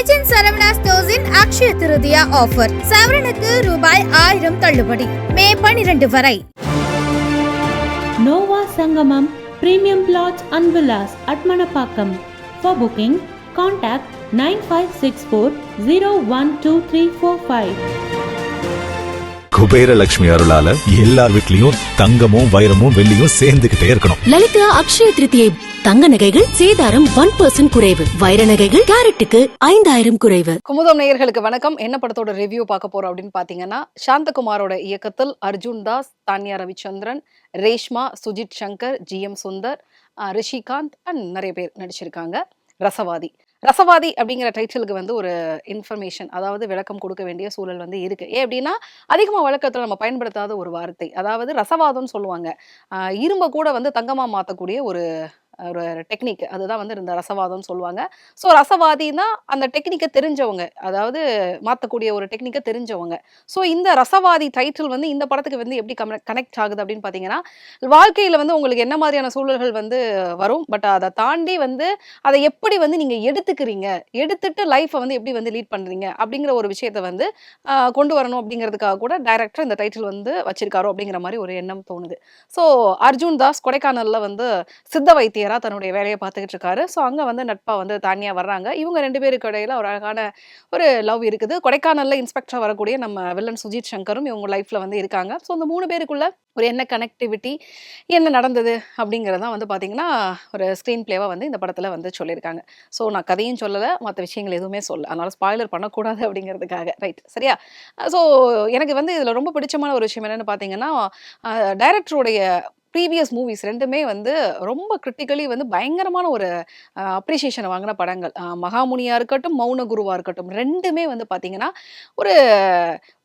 மெஜின் சரவணா ஸ்டோர்ஸின் அக்ஷய திருதியா ஆஃபர். சவரனுக்கு ரூபாய் 1000 தள்ளுபடி. மே 12 வரை. நோவா சங்கமம் premium plots and villas at Manapakkam. For booking, contact 9564012345. Kuberalakshmi அருளால எல்லார் வீட்லயும் தங்கமும் வைரமும் வெள்ளியும் சேர்ந்துகிட்டே இருக்கணும். லலிதா அக்ஷய திருதியை தங்க நகைகள் சேதாரம் 1% குறைவு, வைர நகைகள் கேரட்டுக்கு 5000 குறைவு. குமுதம் நேயர்களுக்கு வணக்கம். என்ன படத்தோட ரிவ்யூ பார்க்க போறோம் அப்படின்னு பாத்தீங்கன்னா, சாந்தகுமாரோட இயக்கத்தில் அர்ஜுன் தாஸ், தான்யா ரவிச்சந்திரன், ரேஷ்மா, சுஜித் சங்கர், GM சுந்தர், ரிஷிகாந்த் அண்ட் நிறைய பேர் நடிச்சிருக்காங்க. ரசவாதி அப்படிங்கிற டைட்டிலுக்கு வந்து ஒரு இன்ஃபர்மேஷன், அதாவது விளக்கம் கொடுக்க வேண்டிய சூழல் வந்து இருக்கு. ஏன் அப்படின்னா, அதிகமாக வழக்கத்தில் நம்ம பயன்படுத்தாத ஒரு வார்த்தை, அதாவது ரசவாதம்னு சொல்லுவாங்க. இரும்ப கூட வந்து தங்கமா மாற்றக்கூடிய ஒரு ஒரு டெக்னிக், அதுதான் வந்து இந்த ரசவாதம்னு சொல்லுவாங்க. ஸோ ரசவாதினா அந்த டெக்னிக்கை தெரிஞ்சவங்க, அதாவது மாற்றக்கூடிய ஒரு டெக்னிக்கை தெரிஞ்சவங்க. ஸோ இந்த ரசவாதி டைட்டில் வந்து இந்த படத்துக்கு வந்து எப்படி கனெக்ட் ஆகுது அப்படின்னு பார்த்தீங்கன்னா, வாழ்க்கையில் வந்து உங்களுக்கு என்ன மாதிரியான சூழல்கள் வந்து வரும், பட் அதை தாண்டி வந்து அதை எப்படி வந்து நீங்கள் எடுத்துக்கிறீங்க, எடுத்துட்டு லைஃப்பை வந்து எப்படி வந்து லீட் பண்ணுறீங்க அப்படிங்கிற ஒரு விஷயத்தை வந்து கொண்டு வரணும் அப்படிங்கிறதுக்காக கூட டைரக்டர் இந்த டைட்டில் வந்து வச்சிருக்காரோ அப்படிங்கிற மாதிரி ஒரு எண்ணம் தோணுது. ஸோ அர்ஜுன் தாஸ் கொடைக்கானலில் வந்து சித்த வைத்தியர் தன்னுடைய வேலையை பார்த்துக்கிட்டு இருக்காரு. ஸோ அங்கே வந்து நட்பா வந்து தானியா வர்றாங்க. இவங்க 2 பேருக்கு இடையில ஒரு அழகான ஒரு லவ் இருக்குது. கொடைக்கானல்ல இன்ஸ்பெக்டரா வரக்கூடிய நம்ம வில்லன் சுஜித் சங்கரும் இவங்க லைஃப்ல வந்து இருக்காங்க. ஸோ அந்த 3 பேருக்குள்ள ஒரு என்ன கனெக்டிவிட்டி, என்ன நடந்தது அப்படிங்கிறதான் வந்து பார்த்தீங்கன்னா ஒரு ஸ்க்ரீன் பிளேவா வந்து இந்த படத்தில் வந்து சொல்லியிருக்காங்க. ஸோ நான் கதையும் சொல்லலை, மற்ற விஷயங்கள் எதுவுமே சொல்ல, அதனால ஸ்பாய்லர் பண்ணக்கூடாது அப்படிங்கிறதுக்காக. ரைட், சரியா? ஸோ எனக்கு வந்து இதில் ரொம்ப பிடிச்சமான ஒரு விஷயம் என்னென்னு பார்த்தீங்கன்னா, டைரக்டருடைய ப்ரீவியஸ் மூவிஸ் 2மே வந்து ரொம்ப கிரிட்டிக்கலி வந்து பயங்கரமான ஒரு அப்ரிசியேஷன் வாங்கின படங்கள். மகாமுனியாக இருக்கட்டும், மௌன குருவாக இருக்கட்டும், 2மே வந்து பார்த்தீங்கன்னா ஒரு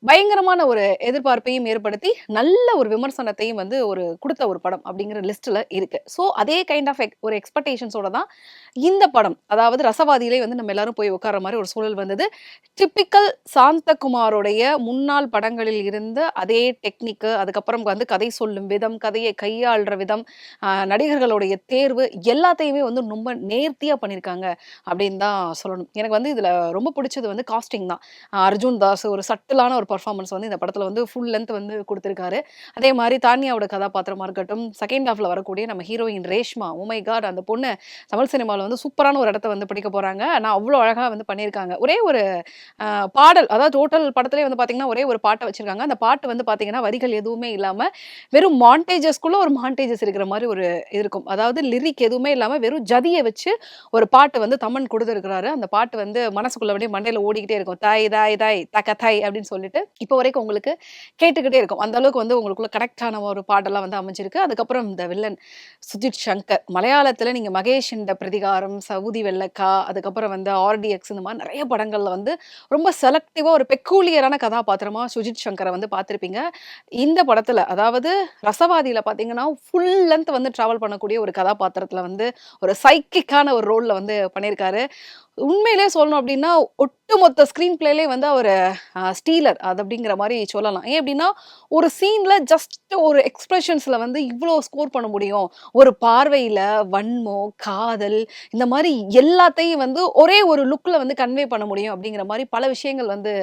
பயங்கரமான ஒரு எதிர்பார்ப்பையும் ஏற்படுத்தி நல்ல ஒரு விமர்சனத்தையும் வந்து ஒரு கொடுத்த ஒரு படம் அப்படிங்கிற லிஸ்ட்டில் இருக்குது. ஸோ அதே கைண்ட் ஆஃப் ஒரு எக்ஸ்பெக்டேஷன்ஸோட தான் இந்த படம், அதாவது ரசவாதியிலே வந்து நம்ம எல்லாரும் போய் உட்கார மாதிரி ஒரு சூழல் வந்தது. டிப்பிக்கல் சாந்தகுமாரோடைய முன்னாள் படங்களில் இருந்த அதே டெக்னிக்கு, அதுக்கப்புறம் வந்து கதை சொல்லும் விதம், கதையை கையாளுற விதம், நடிகர்களுடைய தேர்வு எல்லாத்தையுமே வந்து ரொம்ப நேர்த்தியாக பண்ணியிருக்காங்க அப்படின்னு தான் சொல்லணும். எனக்கு வந்து இதில் ரொம்ப பிடிச்சது வந்து காஸ்டிங் தான். அர்ஜுன் தாஸ் ஒரு சட்டிலான ஒரு பர்ஃபார்மன்ஸ் வந்து இந்த படத்தில் வந்து ஃபுல் லென்த் வந்து கொடுத்துருக்காரு. அதே மாதிரி தானியாவோட கதாபாத்திரமாக இருக்கட்டும், செகண்ட் ஹாஃபில் வரக்கூடிய நம்ம ஹீரோயின் ரேஷ்மா, ஓமை காட், அந்த பொண்ணு தமிழ் சினிமாவில் வந்து சூப்பரான ஒரு இடத்த வந்து பிடிக்க போகிறாங்க. ஆனால் அவ்வளோ அழகாக வந்து பண்ணியிருக்காங்க. ஒரே ஒரு பாடல், அதாவது டோட்டல் படத்துலேயே வந்து பார்த்தீங்கன்னா ஒரே ஒரு பாட்டை வச்சுருக்காங்க. அந்த பாட்டு வந்து பார்த்தீங்கன்னா வரிகள் எதுவுமே இல்லாமல் வெறும் மாண்டேஜஸ்குள்ளே ஒரு மாண்டேஜஸ் இருக்கிற மாதிரி ஒரு இருக்கும். அதாவது லிரிக் எதுவுமே இல்லாமல் வெறும் ஜதியை வச்சு ஒரு பாட்டு வந்து தமன் கொடுத்துருக்கிறாரு. அந்த பாட்டு வந்து மனசுக்குள்ள அப்படியே மண்டையில் ஓடிக்கிட்டே இருக்கும். தாய் தாய் தாய் தக்க தாய் அப்படின்னு சொல்லிட்டு இப்போ வரைக்கும் உங்களுக்கு கேட்டுக்கிட்டே இருக்கும். அந்த அளவுக்கு வந்து உங்களுக்குள்ள கனெக்ட் ஆன ஒரு பாடெல்லாம் வந்து அமைஞ்சிருக்கு. அதுக்கப்புறம் இந்த வில்லன் சுஜித் சங்கர், மலையாளத்தில் நீங்கள் மகேஷ் இந்த பிரதிகாரம், சவுதி வெள்ளக்கா, அதுக்கப்புறம் வந்து RDX, இந்த மாதிரி நிறைய படங்களில் வந்து ரொம்ப செலக்டிவாக ஒரு பெக்கூலியரான கதாபாத்திரமாக சுஜித் சங்கரை வந்து பார்த்துருப்பீங்க. இந்த படத்தில், அதாவது ரசவாதியில் பார்த்தீங்கன்னா ஃபுல் லென்த் வந்து ட்ராவல் பண்ணக்கூடிய ஒரு கதாபாத்திரத்தில் வந்து ஒரு சைக்கிக்கான ஒரு ரோலில் வந்து பண்ணியிருக்காரு. உண்மையிலே சொல்லணும் அப்படின்னா ஒட்டுமொத்த ஸ்க்ரீன் பிளேலே வந்து அவர் ஸ்டீலர் அது அப்படிங்கிற மாதிரி சொல்லலாம். ஏன் அப்படின்னா ஒரு சீனில் ஜஸ்ட் ஒரு எக்ஸ்பிரஷன்ஸில் வந்து இவ்வளோ ஸ்கோர் பண்ண முடியும். ஒரு பார்வையில் வன்மம், காதல், இந்த மாதிரி எல்லாத்தையும் வந்து ஒரே ஒரு லுக்கில் வந்து கன்வே பண்ண முடியும் அப்படிங்கிற மாதிரி பல விஷயங்கள் வந்து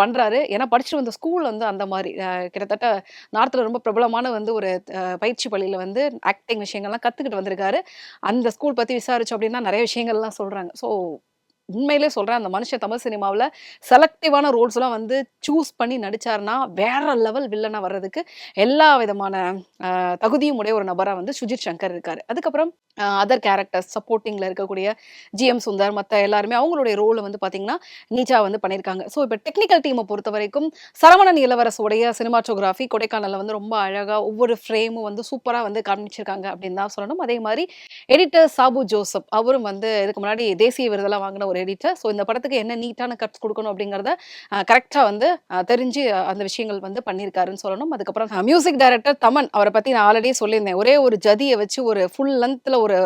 பண்ணுறாரு. ஏன்னா படிச்சுட்டு வந்த ஸ்கூல் வந்து அந்த மாதிரி கிட்டத்தட்ட நார்த்தில் ரொம்ப பிரபலமான வந்து ஒரு பயிற்சி பள்ளியில் வந்து ஆக்டிங் விஷயங்கள்லாம் கற்றுக்கிட்டு வந்திருக்காரு. அந்த ஸ்கூல் பற்றி விசாரிச்சோம் அப்படின்னா நிறைய விஷயங்கள்லாம் சொல்கிறாங்க. ஸோ உண்மையிலே சொல்கிறேன், அந்த மனுஷன் தமிழ் சினிமாவில் செலக்டிவான ரோல்ஸ்லாம் வந்து சூஸ் பண்ணி நடித்தார்னா வேற லெவல் வில்லனாக வர்றதுக்கு எல்லா விதமான தகுதியும் உடைய ஒரு நபராக வந்து சுஜித் சங்கர் இருக்கார். அதுக்கப்புறம் அதர் கேரக்டர்ஸ் சப்போர்ட்டிங்கில் இருக்கக்கூடிய GM சுந்தர், மற்ற எல்லாருமே அவங்களுடைய ரோலை வந்து பார்த்திங்கன்னா நீச்சா வந்து பண்ணியிருக்காங்க. ஸோ இப்போ டெக்னிக்கல் டீமை பொறுத்த வரைக்கும் சரவணன் இளவரசுடைய சினிமாட்டோகிராஃபி கொடைக்கானலில் வந்து ரொம்ப அழகாக ஒவ்வொரு ஃப்ரேமும் வந்து சூப்பராக வந்து காமிச்சிருக்காங்க அப்படின்னு தான் சொல்லணும். அதே மாதிரி எடிட்டர் சாபு ஜோசப், அவரும் வந்து இதுக்கு முன்னாடி தேசிய விருதெல்லாம் வாங்கின ஒரு எடிட்டர். ஸோ இந்த படத்துக்கு என்ன நீட்டான கட்ஸ் கொடுக்கணும் அப்படிங்கிறத கரெக்டாக வந்து தெரிஞ்சு அந்த விஷயங்கள் வந்து பண்ணியிருக்காருன்னு சொல்லணும். அதுக்கப்புறம் மியூசிக் டைரக்டர் தமன், அவரை பற்றி நான் ஆல்ரெடி சொல்லியிருந்தேன். ஒரே ஒரு ஜதியை வச்சு ஒரு ஃபுல் லென்த்தில் ஒரு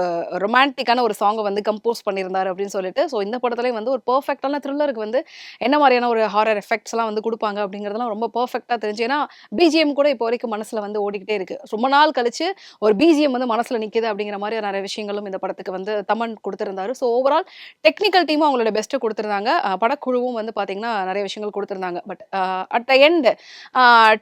ரொமான்டிக்கான ஒரு சாங்கை வந்து கம்போஸ் பண்ணியிருந்தாரு அப்படின்னு சொல்லிட்டு. ஸோ இந்த படத்துலேயும் வந்து ஒரு பர்ஃபெக்டான த்ரில்லருக்கு வந்து என்ன மாதிரியான ஒரு ஹாரர் எஃபெக்ட்ஸ்லாம் வந்து கொடுப்பாங்க அப்படிங்கிறதுலாம் ரொம்ப பர்ஃபெக்டாக தெரிஞ்சு. ஏன்னா பிஜிஎம் கூட இப்போ வரைக்கும் மனசில் வந்து ஓடிக்கிட்டே இருக்கு. ரொம்ப நாள் கழிச்சு ஒரு பிஜிஎம் வந்து மனசில் நிற்கிது அப்படிங்கிற மாதிரி நிறைய விஷயங்களும் இந்த படத்துக்கு வந்து தமன் கொடுத்துருந்தாரு. ஸோ ஓவரால் டெக்னிக்கல் டீமும் அவங்களோட பெஸ்ட்டு கொடுத்துருந்தாங்க. படக்குழுவும் வந்து பார்த்தீங்கன்னா நிறைய விஷயங்கள் கொடுத்துருந்தாங்க. But at the end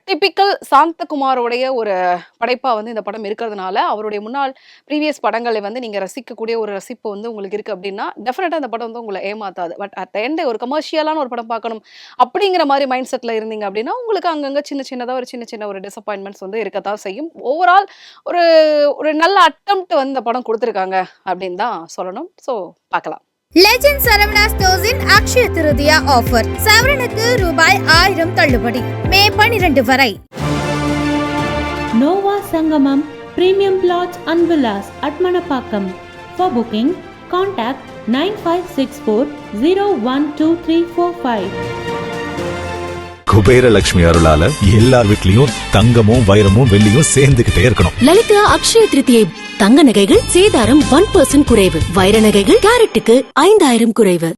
typical சாந்தகுமாரோடைய ஒரு படைப்பாக வந்து இந்த படம் இருக்கிறதுனால அவருடைய முன்னாள் ப்ரீவியஸ் படங்களை வந்து நீங்கள் ரசிக்கக்கூடிய ஒரு ரசிப்பு வந்து உங்களுக்கு இருக்குது அப்படின்னா டெஃபினட்டாக இந்த படம் வந்து உங்களை ஏமாத்தாது. பட் அட் த எண்ட் ஒரு கமர்ஷியலான ஒரு படம் பார்க்கணும் அப்படிங்கிற மாதிரி மைண்ட் செட்டில் இருந்தீங்க அப்படின்னா உங்களுக்கு அங்கங்கே சின்ன ஒரு டிசப்பாயின்மெண்ட்ஸ் வந்து இருக்கத்தான் செய்யும். ஓவரால் ஒரு ஒரு நல்ல அட்டெம்ப்ட் வந்து இந்த படம் கொடுத்துருக்காங்க அப்படின்னு தான் சொல்லணும். ஸோ பார்க்கலாம். லெஜெண்ட் சரவணா ஸ்டோர்ஸின் அக்ஷய திருதியா ஆஃபர். சவரனுக்கு ரூபாய் 1000 தள்ளுபடி. மே 12 வரை. Nova Sangamam Premium Plots and Villas at Manapakam. For booking, contact 9564012345. Kubera Lakshmi அருளால எல்லார் வீட்லயும் தங்கமும் வைரமும் வெள்ளியும் சேர்ந்துகிட்டே இருக்கணும். லலிதா அக்ஷய திருதியை தங்க நகைகள் சேதாரம் 1% குறைவு, வைர நகைகள் கேரட்டுக்கு 5000 குறைவு.